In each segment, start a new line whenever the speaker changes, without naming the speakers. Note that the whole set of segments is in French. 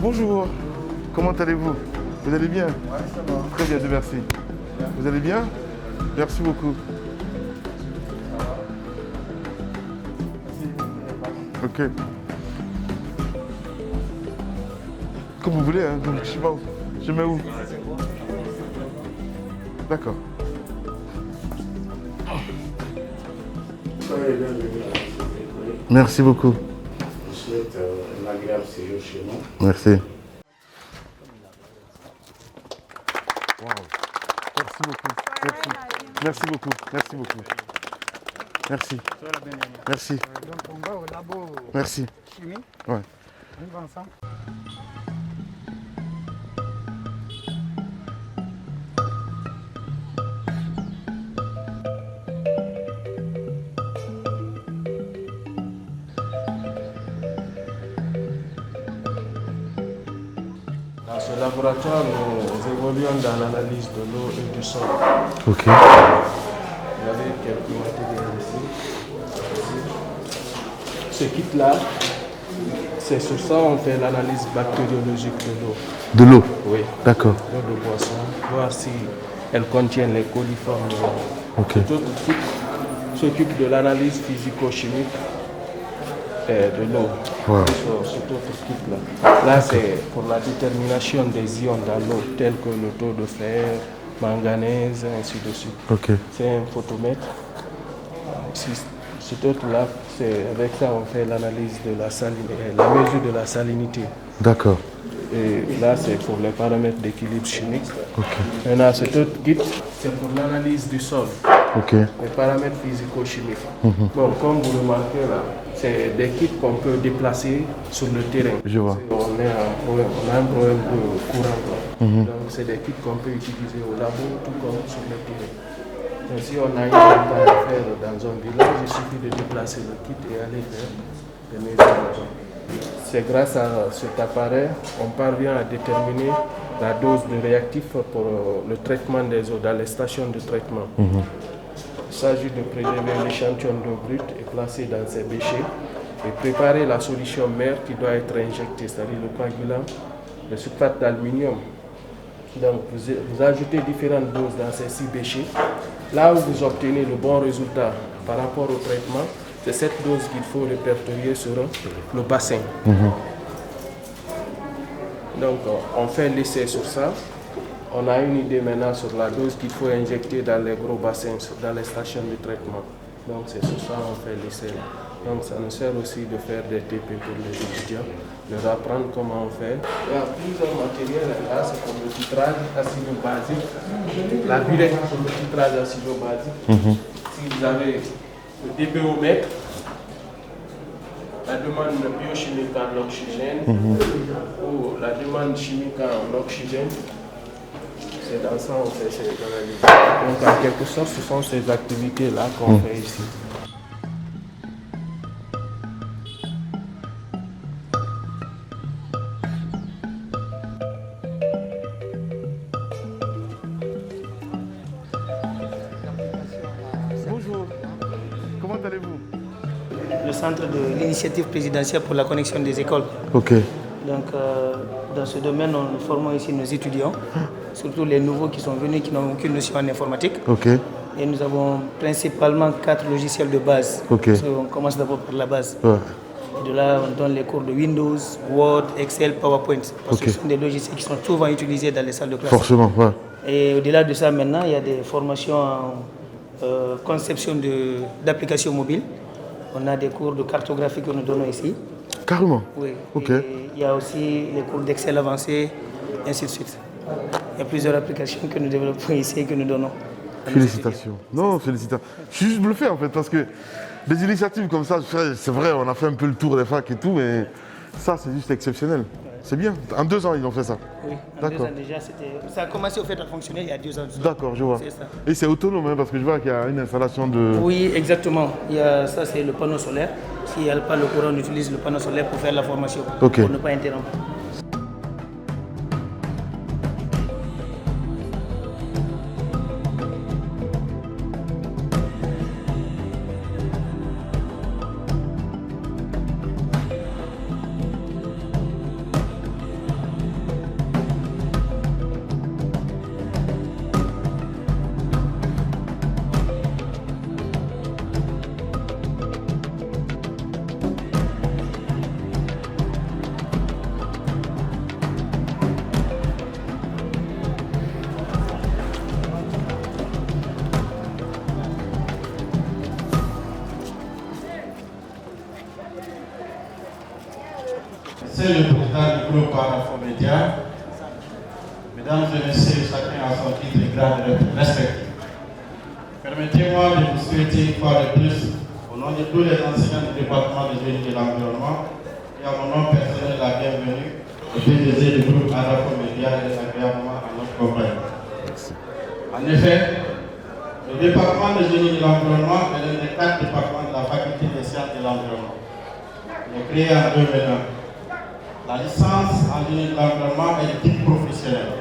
Bonjour, comment allez-vous? Vous allez bien?
Ouais, ça va.
Très bien, Dieu merci. Vous allez bien? Merci beaucoup. Ok. Comme vous voulez, hein. Donc, je sais pas où. Je mets où? D'accord. Merci beaucoup.
Je souhaite un agréable séjour chez nous.
Merci. Wow. Merci beaucoup. Merci. Merci beaucoup. Merci beaucoup. Merci. Merci.
Donc on va au labo
Merci.
chimie.
Ouais.
On va ensemble.
Dans ce laboratoire, nous évoluons dans l'analyse de l'eau et du sol.
Ok.
Vous avez quelques matériels ici. Ce kit-là, c'est sur ça qu'on fait l'analyse bactériologique de l'eau.
De l'eau.
Oui,
D'accord.
l'eau de boisson, voir si elle contient les coliformes.
Ok.
Cet autre kit s'occupe de l'analyse physico-chimique de l'eau.
Wow.
Cet autre kit-là. Là, c'est pour la détermination des ions dans l'eau, tels que le taux de fer, manganèse, ainsi de suite.
Ok.
C'est un photomètre. Cet autre-là, c'est avec ça on fait l'analyse de la salinité, la mesure de la salinité.
D'accord.
Et là, c'est pour les paramètres d'équilibre chimique.
Ok.
Maintenant, cet autre kit, c'est pour l'analyse du sol,
Ok.
les paramètres physico-chimiques. Bon, comme vous remarquez là, c'est des kits qu'on peut déplacer sur le terrain.
Je vois.
On a un problème de courant. Donc, c'est des kits qu'on peut utiliser au labo, tout comme sur le terrain. Donc, si on a une campagne à faire dans un village, il suffit de déplacer le kit et aller faire des mesures là-bas. C'est grâce à cet appareil qu'on parvient à déterminer la dose de réactif pour le traitement des eaux dans les stations de traitement. Il s'agit de prélever l'échantillon d'eau brute et placer dans ces béchets et préparer la solution mère qui doit être injectée, c'est-à-dire le coagulant, le sulfate d'aluminium. Donc vous ajoutez différentes doses dans ces 6 béchets. Là où vous obtenez le bon résultat par rapport au traitement, c'est cette dose qu'il faut répertorier sur le bassin. Donc on fait l'essai sur ça. On a une idée maintenant sur la dose qu'il faut injecter dans les gros bassins, dans les stations de traitement. Donc c'est sur ça qu'on fait l'essai. Donc ça nous sert aussi de faire des TP pour les étudiants, leur apprendre comment on fait. Il y a plusieurs matériels là, c'est pour le titrage acido-basique, la burette pour le titrage acido-basique. Si vous avez le DBO-mètre, la demande biochimique en oxygène ou la demande chimique en oxygène, c'est dans ça qu'on fait ces analyses. Donc en quelque sorte, ce sont ces activités-là qu'on fait ici.
Bonjour. Comment allez-vous?
Le centre de l'initiative présidentielle pour la connexion des écoles.
Ok.
Donc dans ce domaine, nous formons ici nos étudiants, surtout les nouveaux qui sont venus, qui n'ont aucune notion en informatique.
Ok.
Et nous avons principalement 4 logiciels de base.
Ok.
Parce qu'on commence d'abord par la base.
Ouais.
Et de là, on donne les cours de Windows, Word, Excel, PowerPoint. Parce que
Ok.
ce sont des logiciels qui sont souvent utilisés dans les salles de classe.
Forcément, ouais.
Et au-delà de ça, maintenant, il y a des formations en conception d'applications mobiles. On a des cours de cartographie que nous donnons ici.
Carrément.
Oui.
Ok.
Et il y a aussi les cours d'Excel avancé, et ainsi de suite. Il y a plusieurs applications que nous développons ici et que nous donnons.
Félicitations. Non, félicitations. Je suis juste bluffé en fait parce que des initiatives comme ça, c'est vrai, on a fait un peu le tour des facs et tout, mais ça c'est juste exceptionnel. C'est bien. En 2 ans, ils ont fait ça.
Oui, en 2
D'accord.
ans déjà, ça a commencé au fait à fonctionner il y a 2 ans.
D'accord, je vois.
C'est ça.
Et c'est autonome hein, parce que je vois qu'il y a une installation de...
Oui, exactement. Il y a, ça, c'est le panneau solaire. S'il n'y a pas le courant, on utilise le panneau solaire pour faire la formation,
Ok.
pour ne pas interrompre.
Monsieur le Président du groupe Parafomédia, Mesdames et Messieurs, chacun à son titre et grade respectif. Permettez-moi de vous souhaiter une fois de plus, au nom de tous les enseignants du département de génie de l'environnement, et à mon nom personnel, la bienvenue au PDG du groupe Parafomédia et agréablement à notre compagnie. En effet, le département de génie de l'environnement est l'un des 4 départements de la faculté des sciences de l'environnement. Il est créé en 2001. La licence en génie de l'environnement est de type professionnel.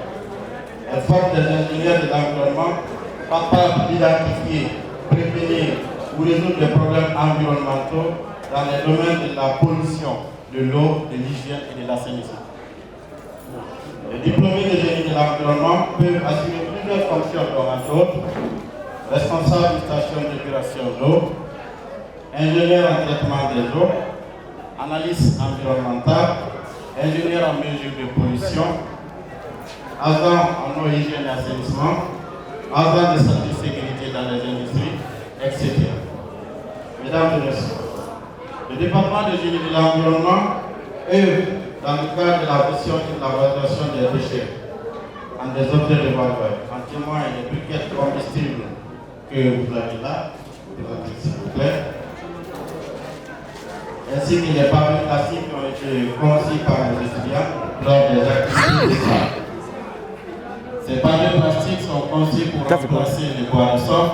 Elle forme des ingénieurs de l'environnement capables d'identifier, prévenir ou résoudre des problèmes environnementaux dans les domaines de la pollution, de l'eau, de l'hygiène et de l'assainissement. Les diplômés de génie de l'environnement peuvent assurer plusieurs fonctions, dont entre autres responsable de station d'épuration d'eau, ingénieur en traitement des eaux, analyste environnementale, ingénieur en mesure de pollution, agent en eau, hygiène et assainissement, agent de santé et sécurité dans les industries, etc. Mesdames et messieurs, le département de génie de l'environnement œuvre dans le cadre de la gestion et de la valorisation des déchets en des objets de valeur. En témoignent les briquettes combustibles que vous avez là, s'il vous plaît, ainsi que les papiers plastiques qui ont été conçus par les étudiants lors des activités de salle. Ces papiers plastiques sont conçus pour remplacer les bois de soft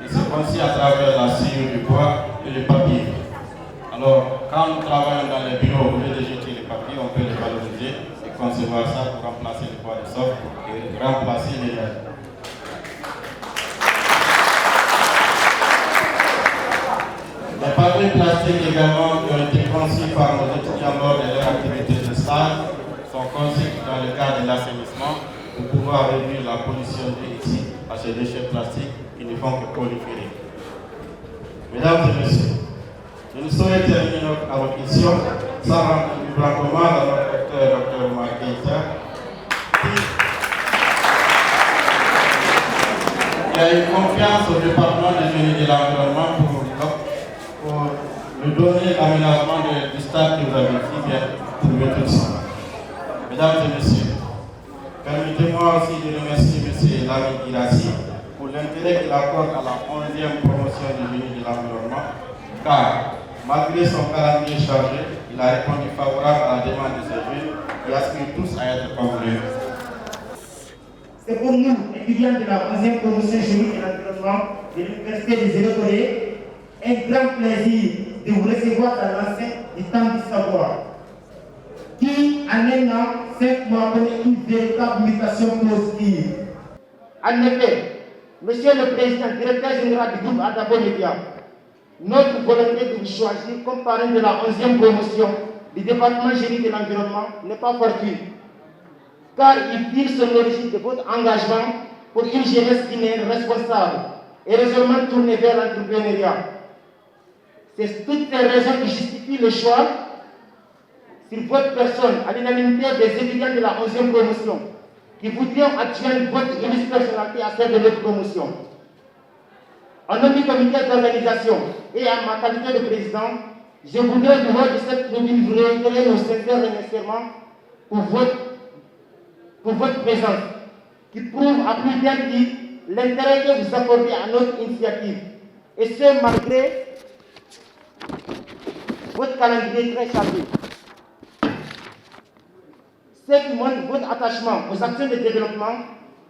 et se conçus à travers la sciure du bois et le papier. Alors, quand nous travaillons dans les bureaux, au lieu de jeter les papiers, on peut les valoriser et concevoir ça pour remplacer les bois de soft et remplacer les liens. Les papiers plastiques également qui ont été conçus par nos étudiants lors de leur activité de stage sont conçus dans le cadre de l'assainissement pour pouvoir réduire la pollution ici à ces déchets plastiques qui ne font que proliférer. Mesdames et messieurs, je ne saurais terminer notre allocution sans rendre du blanc hommage à notre docteur, Dr Omar Keïta, qui a eu confiance au département de génie de l'environnement pour nous donner l'aménagement du stade que vous avez ici bien trouvé tout ça. Mesdames et messieurs, permettez-moi aussi de remercier M. Lamine Girassi pour l'intérêt qu'il accorde à la 11e promotion du génie de l'environnement, car malgré son calendrier chargé, il a répondu favorable à la demande de ces jeunes qui aspirent tous à être comme lui.
C'est pour nous, étudiants de la 11e promotion génie de l'environnement de l'Université des Zéro-Corée, un grand plaisir de vous recevoir dans l'enceinte du Temple du Savoir, qui, en un an, 5 mois, connaît une véritable mutation positive. En effet, Monsieur le Président, directeur général du groupe Parafomédia, notre volonté de vous choisir comme parrain de la 11e promotion du département génie de l'environnement n'est pas fortuite, car il tire son origine de votre engagement pour une jeunesse guinéenne responsable et résolument tournée vers l'entrepreneuriat. C'est toutes ces raisons qui justifient le choix sur votre personne à l'unanimité des étudiants de la 11e promotion qui voudrions adjoindre votre illustre personnalité à celle de notre promotion. En nom du comité d'organisation et en ma qualité de président, je voudrais du haut de cette tribune vous réitérer nos sincères remerciements pour votre présence, qui prouve à plus d'un titre l'intérêt que vous accordez à notre initiative, et ce malgré votre calendrier très chargé. Ce qui montre votre attachement aux actions de développement,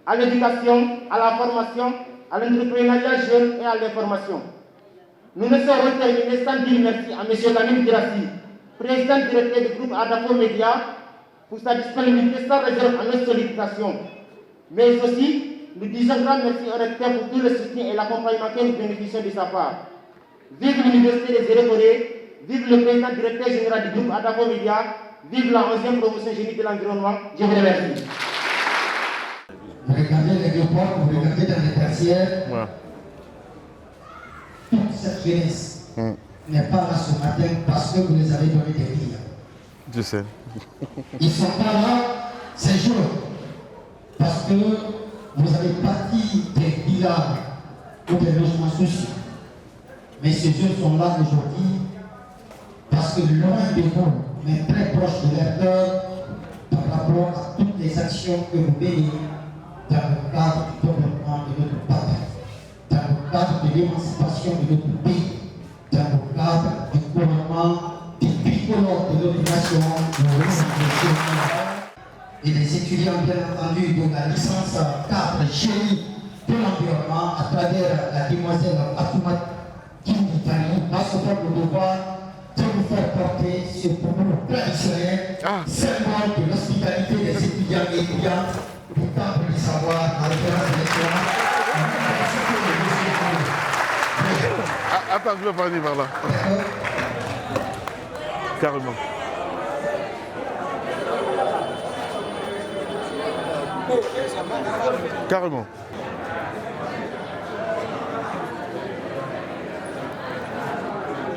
à l'éducation, à la formation, à l'entrepreneuriat jeune et à l'information. Nous ne saurons terminer sans dire merci à M. Lamine Girassi, président directeur du groupe Parafomédia, pour sa disponibilité sans réserve à notre sollicitation. Mais aussi, nous disons grand merci au recteur pour tout le soutien et l'accompagnement que nous bénéficions de sa part. Vive l'Université des Zéro-Corée, vive le président directeur général du groupe Parafomédia, vive la 11e promotion génie de l'environnement. Je vous remercie.
Vous regardez les reports, vous regardez dans les quartiers. Ouais. Toute cette jeunesse n'est pas là ce matin parce que vous les avez donné des vies.
Je sais.
Ils ne sont pas là ces jours parce que vous avez bâti des villages ou des logements sociaux. Mais ces jeunes sont là aujourd'hui parce que loin de vous, mais très proches de leur cœur par rapport à toutes les actions que vous menez dans le cadre du développement de notre patrie, dans le cadre de l'émancipation de notre pays, dans le cadre du couronnement du tricolore de notre nation, et les étudiants, bien entendu, de la licence 4 génie de l'environnement à travers la demoiselle Fatoumata Kimboutani, à ce faire le devoir de vous faire porter ce propos traditionnel, symbole de l'hospitalité des étudiants et étudiantes du temple du savoir en référence de l'excellence.
Attends, je vais parler par là. Carrément. Carrément.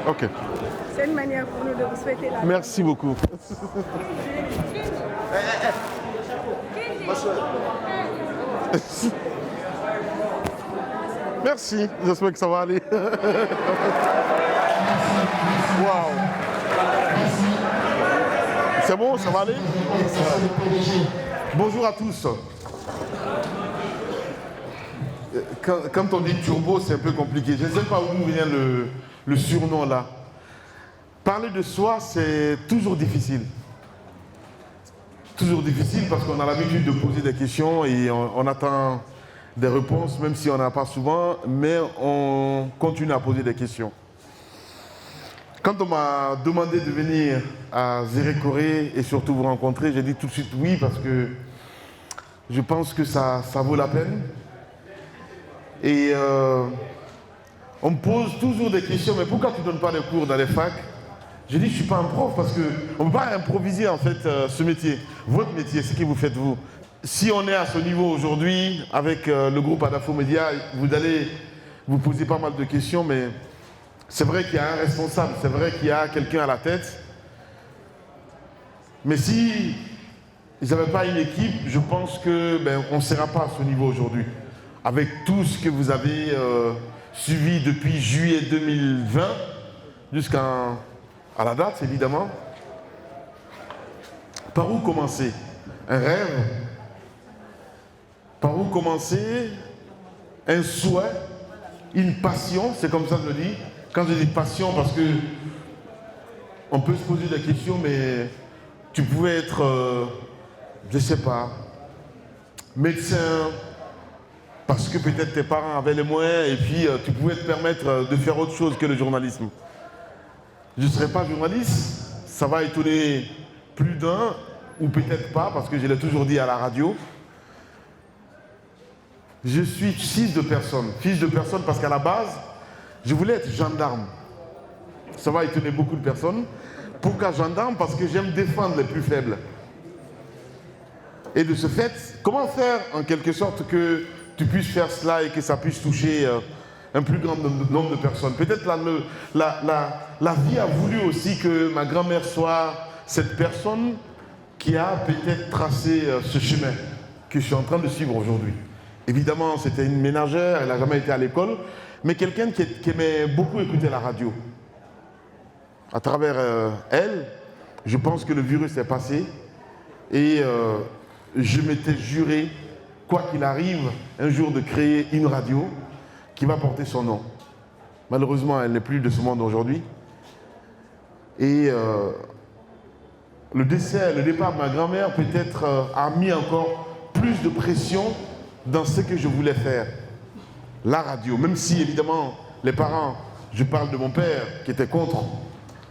Ok.
C'est une manière pour nous de vous souhaiter la...
Merci beaucoup. Merci, j'espère que ça va aller. Waouh. C'est bon, ça va aller? Bonjour à tous. Quand on dit turbo, c'est un peu compliqué. Je ne sais pas où vient le surnom là. Parler de soi, c'est toujours difficile. Toujours difficile parce qu'on a l'habitude de poser des questions et on attend des réponses, même si on n'en a pas souvent, mais on continue à poser des questions. Quand on m'a demandé de venir à Zérékoré et surtout vous rencontrer, j'ai dit tout de suite oui parce que je pense que ça vaut la peine. Et on me pose toujours des questions, mais pourquoi tu ne donnes pas des cours dans les facs? Je dis, je ne suis pas un prof parce qu'on ne peut pas improviser en fait ce métier. Votre métier, ce que vous faites vous. Si on est à ce niveau aujourd'hui, avec le groupe Adafo Média, vous allez vous poser pas mal de questions, mais c'est vrai qu'il y a un responsable, c'est vrai qu'il y a quelqu'un à la tête. Mais si ils n'avaient pas une équipe, je pense qu'on ne sera pas à ce niveau aujourd'hui. Avec tout ce que vous avez suivi depuis juillet 2020 jusqu'à la date, évidemment. Par où commencer? Un rêve? Par où commencer? Un souhait? Une passion? C'est comme ça que je le dis. Quand je dis passion, parce que on peut se poser des questions, mais tu pouvais être, je ne sais pas, médecin, parce que peut-être tes parents avaient les moyens et puis tu pouvais te permettre de faire autre chose que le journalisme. Je ne serai pas journaliste, ça va étonner plus d'un, ou peut-être pas, parce que je l'ai toujours dit à la radio. Je suis fils de personne parce qu'à la base, je voulais être gendarme. Ça va étonner beaucoup de personnes. Pourquoi gendarme? Parce que j'aime défendre les plus faibles. Et de ce fait, comment faire en quelque sorte que tu puisses faire cela et que ça puisse toucher un plus grand nombre de personnes? Peut-être la vie a voulu aussi que ma grand-mère soit cette personne qui a peut-être tracé ce chemin que je suis en train de suivre aujourd'hui. Évidemment, c'était une ménagère, elle n'a jamais été à l'école, mais quelqu'un qui aimait beaucoup écouter la radio. À travers elle, je pense que le virus est passé et je m'étais juré, quoi qu'il arrive, un jour de créer une radio qui va porter son nom. Malheureusement, elle n'est plus de ce monde aujourd'hui. Et le départ de ma grand-mère peut-être a mis encore plus de pression dans ce que je voulais faire. La radio, même si évidemment les parents, je parle de mon père qui était contre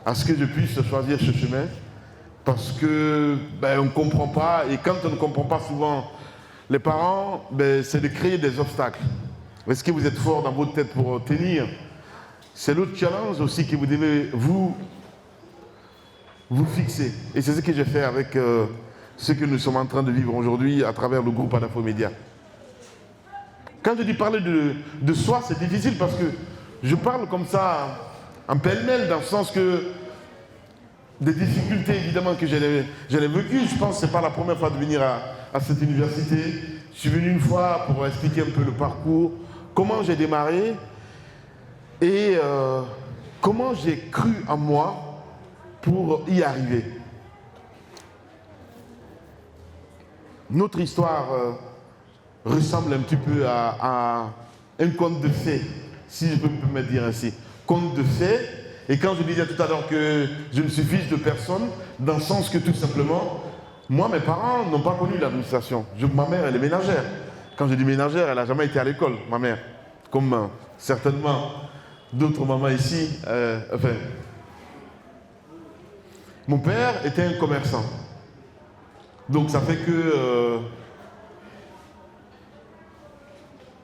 à ce que je puisse choisir ce chemin, parce que on ne comprend pas, et quand on ne comprend pas souvent les parents, c'est de créer des obstacles. Est-ce que vous êtes fort dans votre tête pour tenir? C'est l'autre challenge aussi que vous devez vous fixer. Et c'est ce que j'ai fait avec ce que nous sommes en train de vivre aujourd'hui à travers le groupe Adafo Média. Quand je dis parler de soi, c'est difficile parce que je parle comme ça en pêle-mêle, dans le sens que des difficultés évidemment que j'ai vécues. Je pense que ce n'est pas la première fois de venir à cette université. Je suis venu une fois pour expliquer un peu le parcours, comment j'ai démarré et comment j'ai cru en moi pour y arriver. notre histoire ressemble un petit peu à un conte de fées, si je peux me dire ainsi. Conte de fées. Et quand je disais tout à l'heure que je ne suis fils de personne, dans le sens que tout simplement, moi, mes parents n'ont pas connu l'administration. Ma mère, elle est ménagère. Quand je dis ménagère, elle n'a jamais été à l'école, ma mère. Comme certainement d'autres mamans ici. Mon père était un commerçant. Donc ça fait que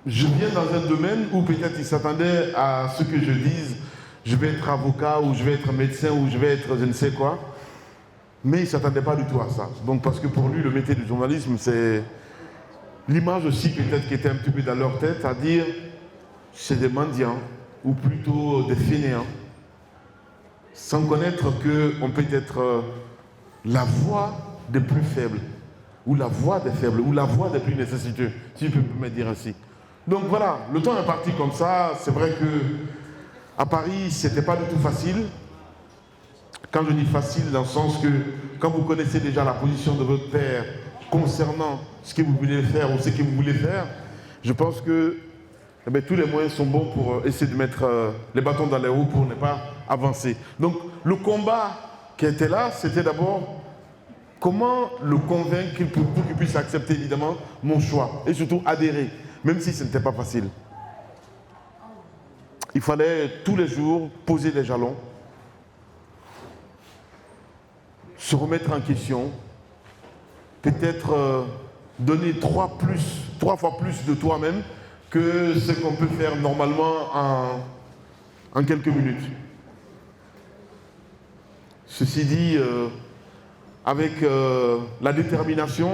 je viens dans un domaine où peut-être il s'attendait à ce que je dise, je vais être avocat ou je vais être médecin ou je vais être je ne sais quoi. Mais il ne s'attendait pas du tout à ça. Donc parce que pour lui, le métier du journalisme, c'est l'image aussi peut-être qui était un petit peu dans leur tête, à dire c'est des mendiants ou plutôt des fainéants, sans connaître qu'on peut être la voix des plus faibles, ou la voix des faibles, ou la voix des plus nécessiteux, si je peux me dire ainsi. Donc voilà, le temps est parti comme ça. C'est vrai que à Paris, c'était pas du tout facile. Quand je dis facile, dans le sens que quand vous connaissez déjà la position de votre père concernant ce que vous voulez faire ou ce que vous voulez faire, je pense que tous les moyens sont bons pour essayer de mettre les bâtons dans les roues pour ne pas avancer. Donc le combat qui était là, c'était d'abord comment le convaincre pour qu'il puisse accepter évidemment mon choix et surtout adhérer, même si ce n'était pas facile. Il fallait tous les jours poser les jalons, se remettre en question, peut-être donner trois fois plus de toi-même que ce qu'on peut faire normalement en quelques minutes. Ceci dit, avec la détermination,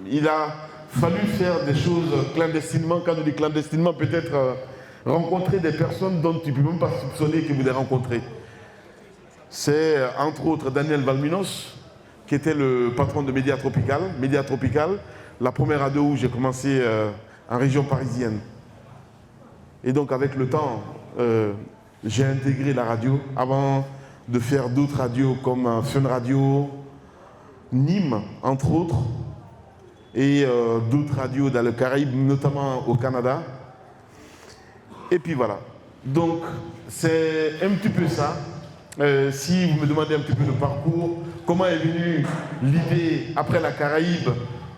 il a fallu faire des choses clandestinement. Quand je dis clandestinement, peut-être rencontrer des personnes dont tu ne peux même pas soupçonner que vous les rencontrez. C'est entre autres Daniel Valminos, qui était le patron de Média Tropical. Média Tropical, la première radio où j'ai commencé en région parisienne. Et donc avec le temps, j'ai intégré la radio avant de faire d'autres radios comme Fun Radio, Nîmes entre autres, et d'autres radios dans le Caraïbe, notamment au Canada. Et puis voilà. Donc c'est un petit peu ça. Si vous me demandez un petit peu le parcours, comment est venue l'idée après la Caraïbe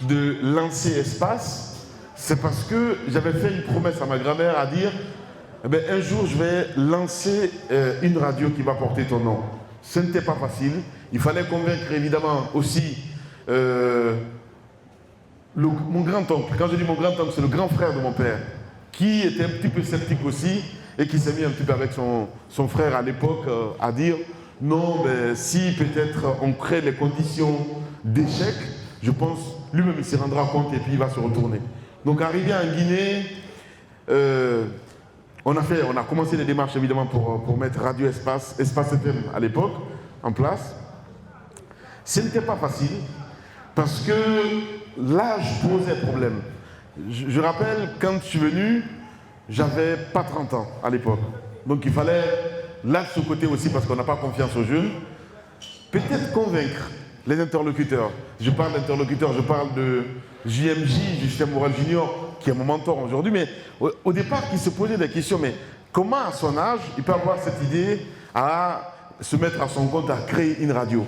de lancer Espace, c'est parce que j'avais fait une promesse à ma grand-mère à dire un jour je vais lancer une radio qui va porter ton nom. Ce n'était pas facile. Il fallait convaincre évidemment aussi mon grand-oncle. Quand je dis mon grand-oncle, c'est le grand frère de mon père, qui était un petit peu sceptique aussi et qui s'est mis un petit peu avec son frère à l'époque à dire non, si peut-être on crée les conditions d'échec, je pense lui-même il s'y rendra compte et puis il va se retourner. Donc arrivé en Guinée, on a commencé les démarches évidemment pour mettre Radio Espace FM à l'époque en place. Ce n'était pas facile parce que l'âge posait problème. Je rappelle, quand je suis venu, j'avais pas 30 ans à l'époque. Donc il fallait, là de ce côté aussi, parce qu'on n'a pas confiance aux jeunes, peut-être convaincre les interlocuteurs. Je parle d'interlocuteurs, je parle de JMJ, Justin Moral Junior, qui est mon mentor aujourd'hui, mais au départ, qui se posait des questions, mais comment à son âge, il peut avoir cette idée à se mettre à son compte, à créer une radio?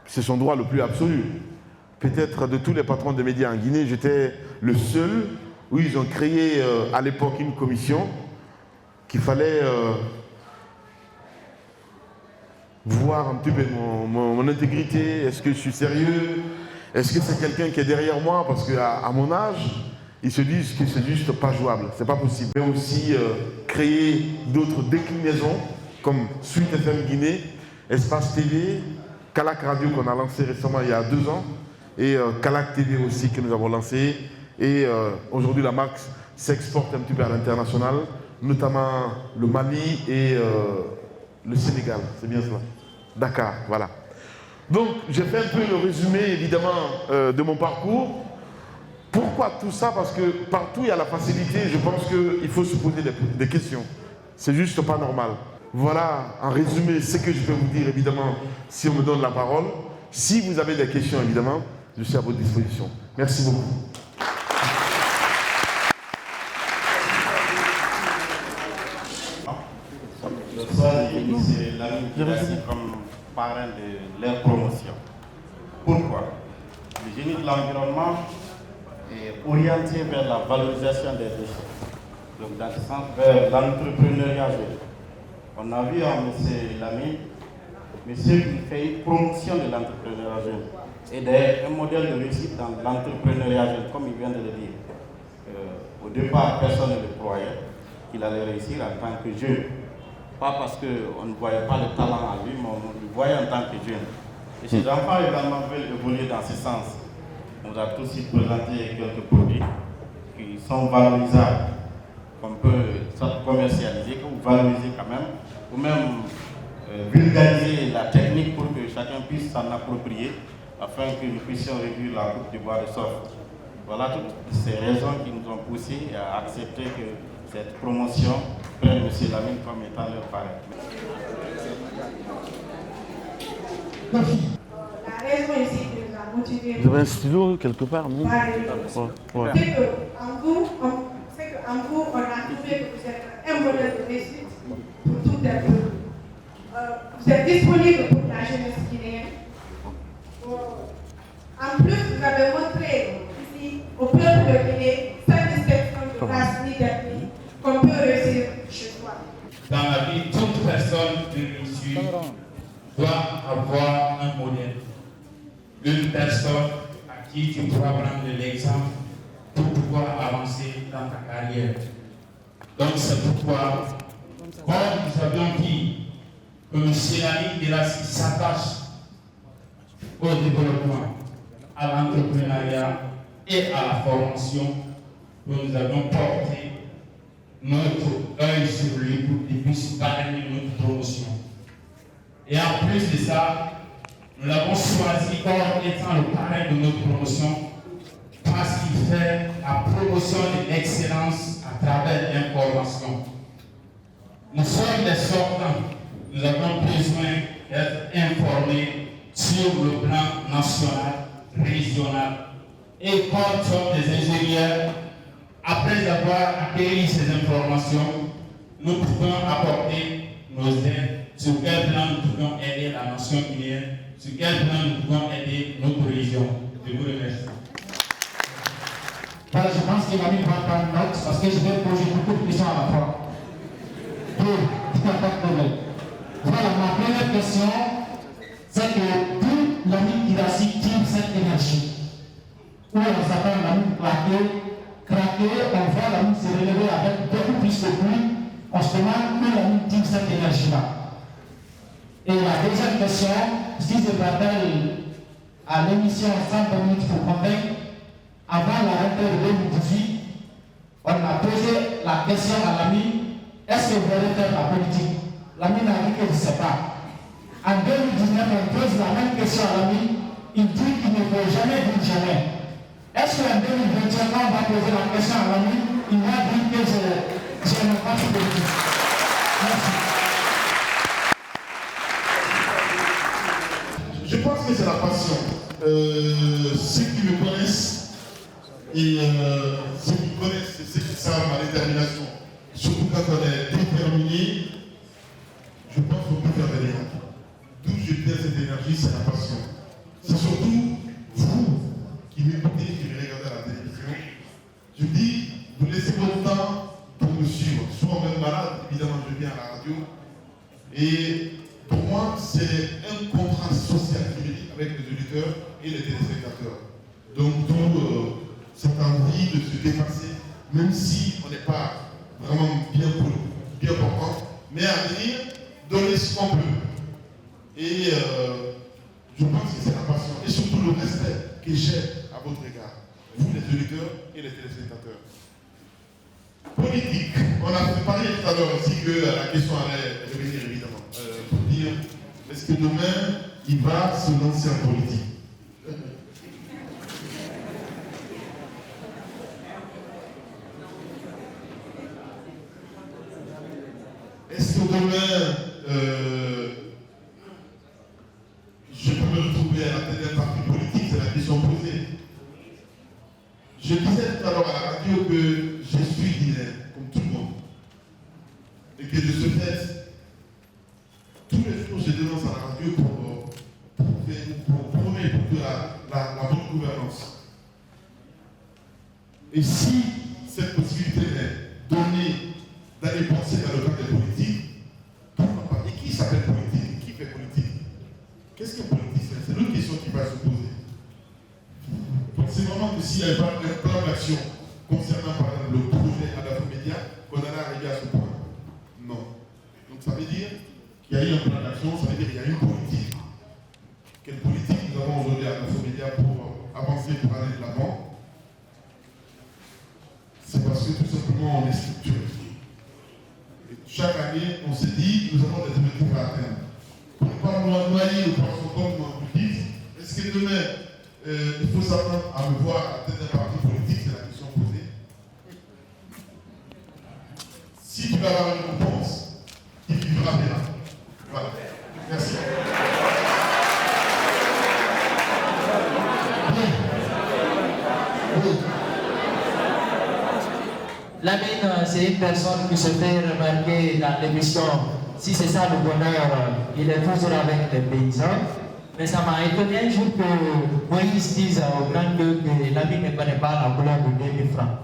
C'est son droit le plus absolu. Peut-être de tous les patrons de médias en Guinée, j'étais le seul où ils ont créé à l'époque une commission qu'il fallait voir un petit peu mon intégrité. Est-ce que je suis sérieux? Est-ce que c'est quelqu'un qui est derrière moi? Parce qu'à mon âge, ils se disent que c'est juste pas jouable, c'est pas possible. Mais aussi créer d'autres déclinaisons comme Suite FM Guinée, Espace TV, Calac Radio qu'on a lancé récemment il y a 2 ans, et Calac TV aussi que nous avons lancé. Et aujourd'hui la marque s'exporte un petit peu à l'international, notamment le Mali et le Sénégal, c'est bien cela. Dakar, voilà. Donc j'ai fait un peu le résumé évidemment de mon parcours. Pourquoi tout ça? Parce que partout il y a la facilité, je pense qu'il faut se poser des questions. C'est juste pas normal. Voilà en résumé ce que je peux vous dire évidemment si on me donne la parole. Si vous avez des questions, évidemment, je suis à votre disposition. Merci beaucoup.
Le soir, c'est l'ami qui reste comme parrain de leur promotion. Pourquoi? Le génie de l'environnement est orienté vers la valorisation des déchets. Donc, dans ce sens, vers l'entrepreneuriat jeune. On a vu M. Lamy, monsieur qui fait une promotion de l'entrepreneuriat jeune. Et d'ailleurs, un modèle de réussite dans l'entrepreneuriat jeune, comme il vient de le dire. Au départ, personne ne le croyait qu'il allait réussir en tant que jeune. Pas parce qu'on ne voyait pas le talent en lui, mais on le voyait en tant que jeune. Et ces enfants également veulent évoluer dans ce sens. On vous a tous présenté quelques produits qui sont valorisables, qu'on peut soit commercialiser, que vous valorisez quand même, ou même vulgariser la technique pour que chacun puisse s'en approprier, afin que nous puissions réduire la coupe du bois de soft. Voilà toutes ces raisons qui nous ont poussés à accepter que cette promotion prenne M. Lamy comme étant leur parrain.
La raison ici qui nous a motivés.
Vous avez un stylo quelque part, non?
Ouais. C'est qu'en vous, on a trouvé que vous êtes un modèle de réussite pour tout un peuple. Vous êtes disponible pour la jeunesse guinéenne. En plus, vous avez montré ici au peuple de Guinée cette distinction de race ni d'ethnie qu'on peut réussir chez soi.
Dans la vie, toute personne de réussir doit avoir un modèle. Une personne à qui tu pourras prendre l'exemple pour pouvoir avancer dans ta carrière. Donc c'est pourquoi, comme nous avions dit, que M. Lamy Guirassy s'attache au développement, à l'entrepreneuriat et à la formation, que nous avons porté notre œil sur lui pour qu'il puisse parrainer notre promotion. Et en plus de ça, nous l'avons choisi comme étant le parrain de notre promotion parce qu'il fait la promotion de l'excellence à travers l'information. Nous sommes des sortants, nous avons besoin d'être informés sur le plan national, régional. Et comme nous sommes des ingénieurs, après avoir accueilli ces informations, nous pouvons apporter nos aides sur quel plan nous pouvons aider la nation guinéenne, sur quel plan nous pouvons aider notre région. Je vous remercie.
Voilà, je pense qu'il va me prendre note parce que je vais poser beaucoup de questions à la fois. Voilà, ma première question, c'est que d'où Lamy Guirassy tire cette énergie. Où on s'appelle Lamy craquer, on voit Lamy se relever avec beaucoup plus de pluie, on se demande où Lamy tire cette énergie-là. Et la deuxième question, si je rappelle à l'émission 100 minutes pour convaincre, avant la rentrée de 2018, on a posé la question à Lamy, est-ce que vous allez faire la politique? Lamy n'a dit que je ne sais pas. En 2019, on pose la même question à Lamy, il dit qu'il ne faut jamais dire jamais. Est-ce qu'en 2021, quand on va poser la question à Lamy, il va dire que je n'ai pas de politique? Merci.
Je pense que c'est la passion. Ceux qui me connaissent, et ceux qui connaissent, ceux qui savent ma détermination, surtout quand on est déterminé, je pense qu'on peut faire des miracles. D'où je tire cette énergie, c'est la passion. C'est surtout vous qui m'écoutez, qui me regardez à la télévision. Je dis, vous laissez votre temps pour me suivre. Souvent même malade, évidemment, je viens à la radio. Et pour moi, c'est un contrat social juridique avec les auditeurs et les téléspectateurs. Donc, d'où cette envie de se dépasser, même si on n'est pas vraiment bien portant, mais à venir, donner ce qu'on peut. Et je pense que c'est la passion et surtout le respect que j'ai à votre égard, vous les auditeurs et les téléspectateurs. Politique, on a parlé tout à l'heure aussi que la question allait revenir évidemment. Pour dire, est-ce que demain, il va se lancer en politique? Est-ce que demain, je peux me retrouver à la tête Je disais tout à l'heure à la radio que je suis guinéen, comme tout le monde. Et que de ce fait, tous les jours, je dénonce à la radio pour prôner pour la bonne gouvernance. Et si cette possibilité est donnée d'aller penser dans le cadre des politiques, pourquoi pas? Et qui s'appelle politique? Qui fait politique? Qu'est-ce que politique? C'est l'autre question qui va se poser. C'est vraiment que s'il n'y avait pas un plan d'action concernant par exemple le projet à la média, qu'on allait arriver à ce point. Non. Donc ça veut dire qu'il y a eu un plan d'action, ça veut dire qu'il y a eu une politique. Quelle politique nous avons aujourd'hui à l'Infomédia pour avancer, pour aller de l'avant? C'est parce que tout simplement on est structuré. Et chaque année, on s'est dit, nous avons des objectifs à atteindre. Pour ne pas noyer le poisson comme vous dites, est-ce que demain, il faut s'attendre à me voir à la tête d'un parti politique? C'est la question posée. Si tu vas avoir une réponse, il vivra bien. Voilà. Merci.
Lamine, c'est une personne qui se fait remarquer dans l'émission. Si c'est ça le bonheur, il est toujours avec les paysans. Mais ça m'a étonné un jour que Moïse dise au grand Dieu que Lamine ne connaît pas la couleur de 2000 francs.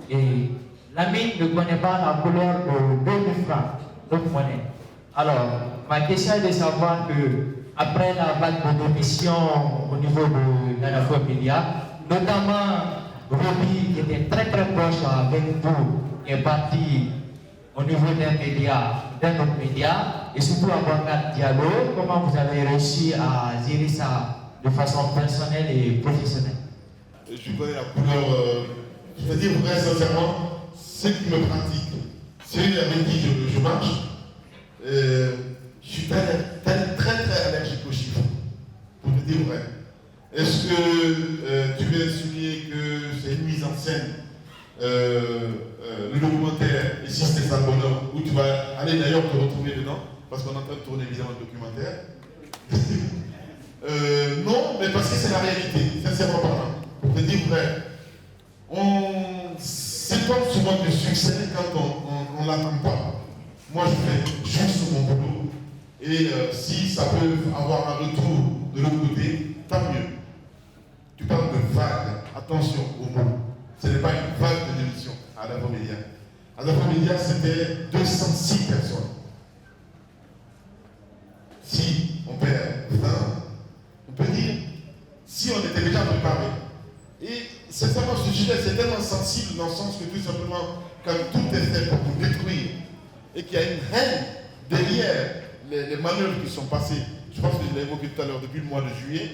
Et Lamine ne connaît pas la couleur de 2000 francs, notre monnaie. Alors, ma question est de savoir que après la vague de démission au niveau de l'Infomédia, notamment Roby, qui était très proche avec vous, est parti au niveau d'un autre média, et surtout Aboakar Diallo, comment vous avez réussi à gérer ça de façon personnelle et professionnelle?
Je connais la couleur, je veux dire vrai sincèrement, ceux qui me pratiquent, ceux avec qui je marche, je suis très allergique aux chiffres, pour te dire vrai. Est-ce que tu veux souligner que c'est une mise en scène, le documentaire, ici c'était ça le bonheur, où tu vas aller d'ailleurs te retrouver dedans, parce qu'on est en train de tourner évidemment le documentaire. Non, mais parce que c'est la réalité, sincèrement parlant. Pour te dire vrai, on s'étonne souvent du succès quand on ne l'attend pas. Moi je fais juste mon boulot, et si ça peut avoir un retour de l'autre côté, tant mieux. Tu parles de vague, attention au mot. Ce n'est pas une vague de démission à l'Infomédia. À l'Infomédia, c'était 206 personnes. Si on perd 20, on peut dire, si on était déjà préparé. Et sincèrement, ce sujet, c'est tellement sensible dans le sens que tout simplement, quand tout est fait pour nous détruire, et qu'il y a une haine derrière les manœuvres qui sont passées, je pense que je l'ai évoqué tout à l'heure, depuis le mois de juillet.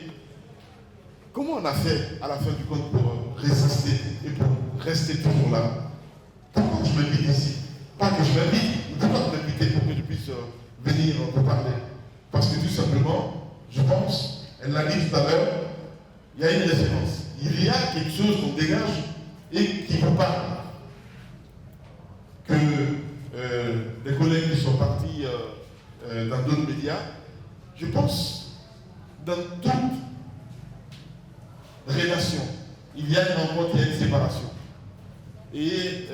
Comment on a fait à la fin du compte pour résister et pour rester toujours là? Pourquoi je m'invite ici? Pas que je m'invite, mais pourquoi m'inviter pour que je puisse venir vous parler? Parce que tout simplement, je pense, elle l'a dit tout à l'heure, il y a une référence. Il y a quelque chose qu'on dégage et qui vous parle. Que les collègues qui sont partis dans d'autres médias, je pense, dans toute relation, il y a une rencontre, il y a une séparation. Et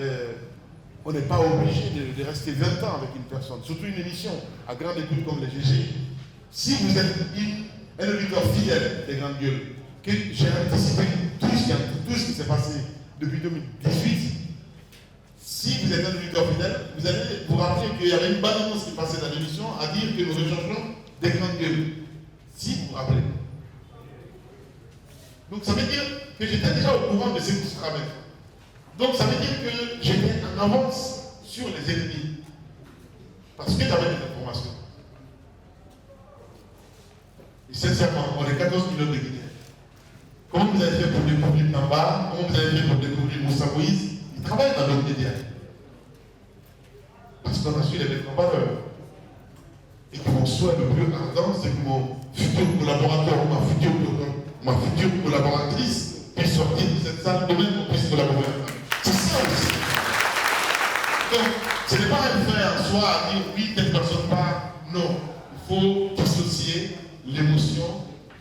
on n'est pas obligé de rester 20 ans avec une personne, surtout une émission à grande écoute comme les GG. Si vous êtes un auditeur fidèle des grandes gueules, que j'ai anticipé tout ce qui s'est passé depuis 2018, si vous êtes un auditeur fidèle, vous allez vous rappeler qu'il y avait une bonne annonce qui passait dans l'émission à dire que nous rechangeons des grandes gueules. Si vous vous rappelez. Donc ça veut dire que j'étais déjà au courant de ce qui se travaille. Donc ça veut dire que j'étais en avance sur les ennemis. Parce que j'avais des informations. Et sincèrement, on est 14 millions de Guinéens. Comment vous avez fait pour découvrir Namba? Comment vous avez fait pour découvrir Moussa Moïse? Ils travaillent dans notre média. Parce qu'on a su les mettre en valeur. Et que mon souhait le plus ardent, c'est que mon futur collaborateur ou ma future collaboratrice puisse sortir de cette salle de même qu'on puisse collaborer. C'est ça aussi. Donc, ce n'est pas un fait en soi à dire oui, telle personne part. Non. Il faut dissocier l'émotion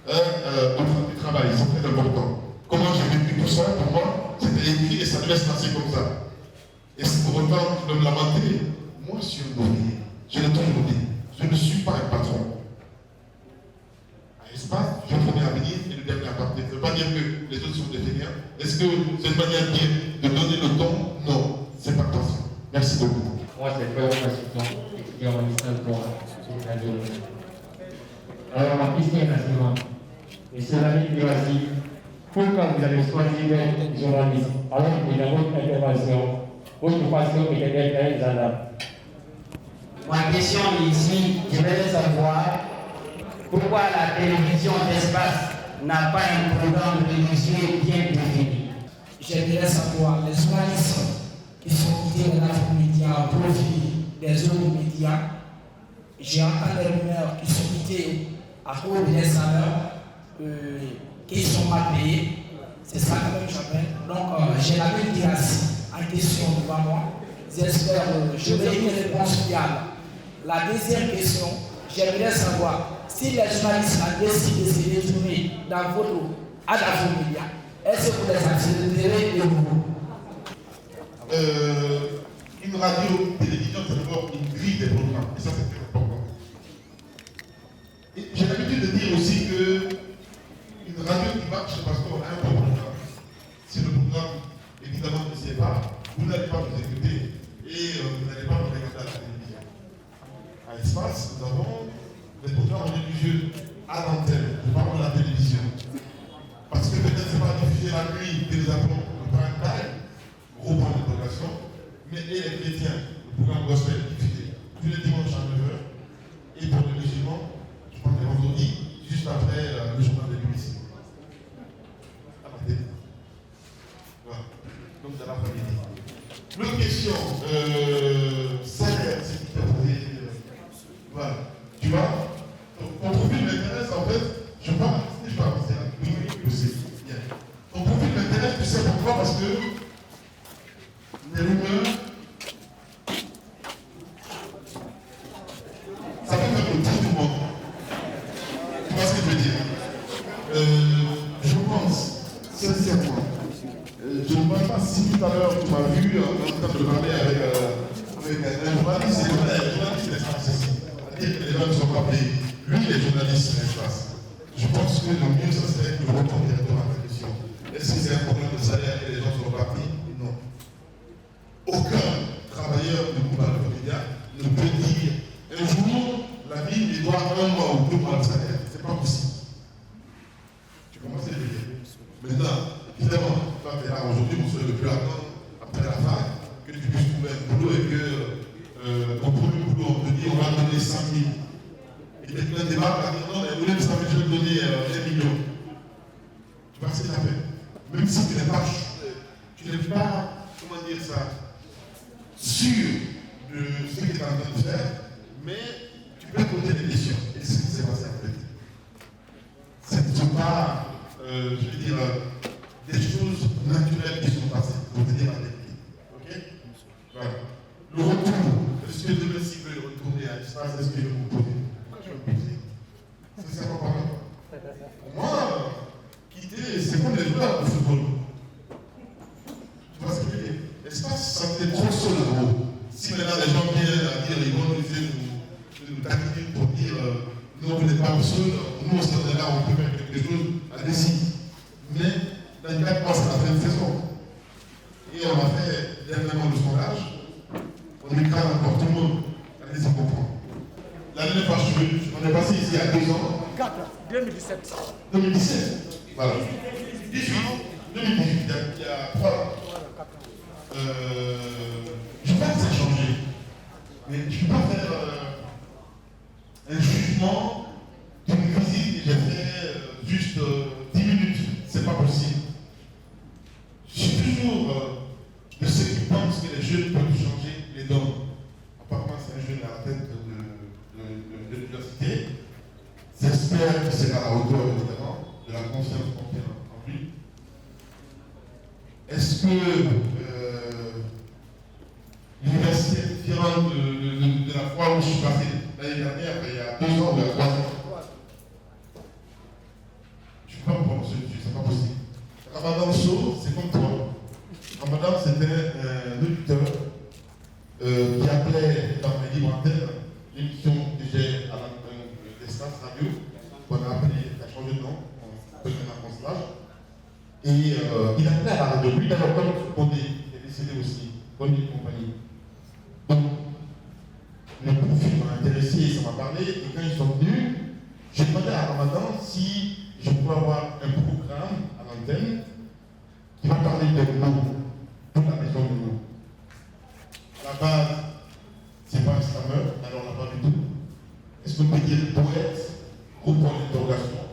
du travail. C'est très important. Comment j'ai vécu tout ça, pour moi, c'était écrit et ça devait se passer comme ça. Et c'est pour autant de me lamenter. Moi, je suis un ouvrier. Je l'ai toujours dit. Je ne suis pas un patron. À Espace, j'ai un premier avenir et le dernier à partir. Ça ne veut pas dire que les autres sont des fainéants. Est-ce que c'est une manière de donner le ton? Non, c'est pas comme ça. Merci beaucoup.
Moi, c'est Frère Washington, étudiant en licence droit sur la géologie. Alors, ma question est la suivante. Monsieur Lamine Duasi, pourquoi vous avez choisi d'être journaliste alors que dans votre intervention, votre passion était d'être un gendarme?
Ma question ici, je voudrais savoir pourquoi la télévision d'Espace n'a pas un programme religieux bien défini.
J'aimerais savoir les journalistes qui sont quittés de l'Afrique-Média au profit des autres médias. J'ai entendu des rumeurs qui sont quittés à cause des salaires qui sont mal payés. C'est ça que j'appelle. Donc, j'ai la même en question devant moi. J'espère que je vais une réponse fiable. La deuxième question, j'aimerais savoir si les journalistes ont décidé de se retourner dans votre Média, est-ce que vous les accepterez de vous?
Une radio, télévision, c'est d'abord une grille des programmes. Et ça, c'est très important. Et j'ai l'habitude de dire aussi que une radio qui marche, c'est parce qu'on a un bon programme. Si le programme, évidemment, ne sait pas, vous n'allez pas vous écouter et vous n'allez pas vous regarder à la télévision. À Espace, nous avons des programmes religieux à l'antenne, je parle de la télévision. Parce que peut-être ce n'est pas diffusé la nuit que nous appelons le prime time, gros point de progression, mais et les chrétiens, le programme gospel est diffusé tous les dimanches à 9h, et pour les musulmans, je pense que vendredi, juste après le journal de l'Église. À la télé. Voilà. Donc dans l'après-midi. L'autre question, salaire, c'est qui t'a posé. Voilà. Tu vois, ton profil m'intéresse en fait, je parle avancer là. Oui, je sais. Bien. Ton profil m'intéresse, tu sais pourquoi? Parce que les rumeurs, ça peut faire le tour du monde. Tu vois ce que je veux dire? Je pense, sincèrement, je ne pense pas si tout à l'heure tu m'as vu en train de parler avec un journaliste, c'est vrai, un journaliste d'espace ici. C'est-à-dire que les gens ne sont pas payés. Lui, les journalistes d'espace. Je pense que le mieux, ça serait que je retourne directement à la question. Est-ce que c'est un problème de salaire et les gens sont partis? Non. Aucun travailleur du groupe Alpha ne peut dire un jour, la vie, il doit 1 mois ou 2 mois de salaire. C'est pas possible. Tu commences à le dire. Maintenant, évidemment, toi, tu es là aujourd'hui, on se le plus attendre après la fac, que tu puisses trouver un boulot et que ton premier boulot, on te dit, on va donner 100 000. Et quelqu'un débarque à dire non, mais vous voulez que ça je vais donner 1 million. Tu vois ce que ça fait. Même si tu n'es pas, comment dire ça, sûr de ce que tu es en train de faire, mais tu peux poser des questions. Et c'est ce qui s'est passé en fait. Ce ne sont pas, je veux dire, des choses naturelles qui sont passées, pour te dire la vérité. Ok? Voilà. Le retour, est-ce que demain s'il veut retourner à l'espace, est-ce qu'il veut vous poser? C'est ça qu'on parle. Pour moi, quitter, c'est comme les joueurs de football. Tu vois ce que je veux dire? L'espace, ça fait trop seul en gros. Si maintenant les gens viennent à dire, ils vont nous taquiner pour dire non, vous n'êtes pas seul, nous on serait là, on peut faire quelque chose, allez-y. Mais dans les 4 mois, c'est la fin de saison. Et on a fait dernièrement le sondage. On écrase encore tout le monde. Allez-y comprendre. L'année passée, on est passé ici il y a 2 ans.
4, 2017.
2017. Voilà. 18, 2018, il y a 3 ans. Je ne sais pas que ça a changé. Mais je ne peux pas faire un jugement d'une visite que j'ai fait juste 10 minutes. C'est pas possible. Je suis toujours de ceux qui pensent que les jeunes peuvent changer les dons. Apparemment, c'est un jeune à la tête de l'université. J'espère qu'il sera à la hauteur, évidemment, de la confiance qu'on fait en lui. Est-ce que l'université est différente de la fois où je suis passé l'année dernière, il y a 2 ans ou il y a 3 ans? Je ne peux pas me prononcer dessus, c'est pas possible. Ramadan Show, c'est comme toi. Ramadan, c'était un auditeur qui appelait dans les libres antennes l'émission que j'ai à l'antenne d'Espace Radio, qu'on a appelé, qui a changé de nom, on appelle maintenant Constellage. Et il appelait à la radio. Lui, d'ailleurs, comme Condé, qui est décédé aussi, Condé et compagnie. Donc, le profil m'a intéressé, ça m'a parlé, et quand ils sont venus, j'ai demandé à Ramadan si je pouvais avoir un programme à l'antenne qui va parler de nous, toute la maison de nous. À la base, c'est pas un slammer, alors on n'a pas du tout. Est-ce qu'on peut dire poète, gros point d'interrogation.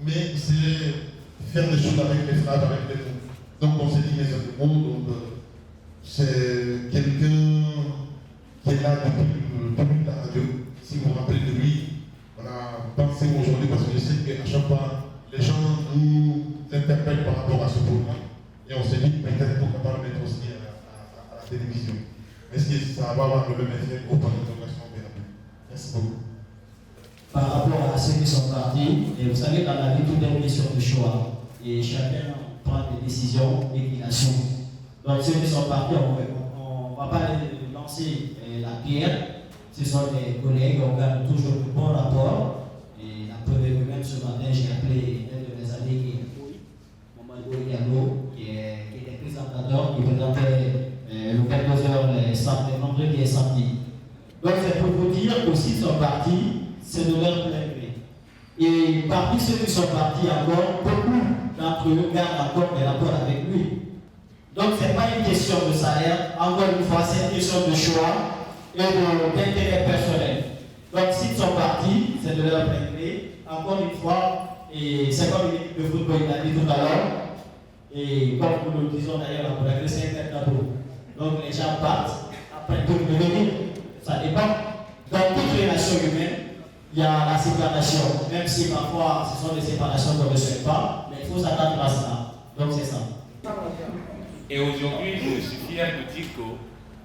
Mais c'est faire des choses avec les phrases, avec les mots. Donc on s'est dit les mots, donc c'est quelqu'un qui est là depuis la radio. Si vous vous rappelez de lui, on a pensé aujourd'hui parce que je sais qu'à chaque fois, les gens nous interpellent par rapport à ce programme. Et on s'est dit peut-être pourquoi pas le mettre aussi à la télévision. Est-ce que ça va avoir le même effet au point d'interrogation? Merci beaucoup.
Par rapport à ceux qui sont partis, et vous savez, dans la vie, tout est une question de choix. Et chacun prend des décisions et il assume. Donc ceux qui sont partis, on ne va pas lancer la pierre. Ce sont des collègues, on garde toujours de bons rapports. Et la preuve est que même ce matin, j'ai appelé un de mes amis, Mamadou Diallo, qui était présentateur, qui présentait le 14h les vendredis et samedi. Donc c'est pour vous dire que s'ils sont partis, c'est de leur plein gré. Et parmi ceux qui sont partis encore, beaucoup d'entre eux gardent encore des rapports avec lui. Donc ce n'est pas une question de salaire, encore une fois, c'est une question de choix et d'intérêt personnel. Donc s'ils sont partis, c'est de leur plein gré. Encore une fois, et c'est comme une équipe de football, il a dit tout à l'heure, et comme nous le disons d'ailleurs, c'est un tableau. Donc les gens partent, après pour revenir, ça dépend. Dans toute relation humaine, il y a la séparation, même si parfois ce sont des séparations qu'on ne souhaite pas, mais il faut s'attendre à cela. Donc c'est ça.
Et aujourd'hui, je suis fier de dire que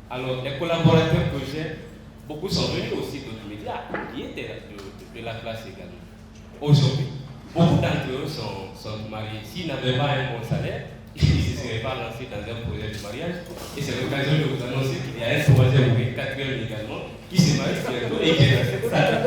alors, les collaborateurs que j'ai, beaucoup sont venus aussi d'autres médias qui étaient de la classe également. Aujourd'hui, beaucoup d'entre eux sont mariés. S'ils n'avaient pas un bon salaire, ils ne se seraient pas lancés dans un projet de mariage. Et c'est l'occasion de vous annoncer qu'il y a un troisième ou un quatrième également qui se marie bientôt et qui est dans cette salle.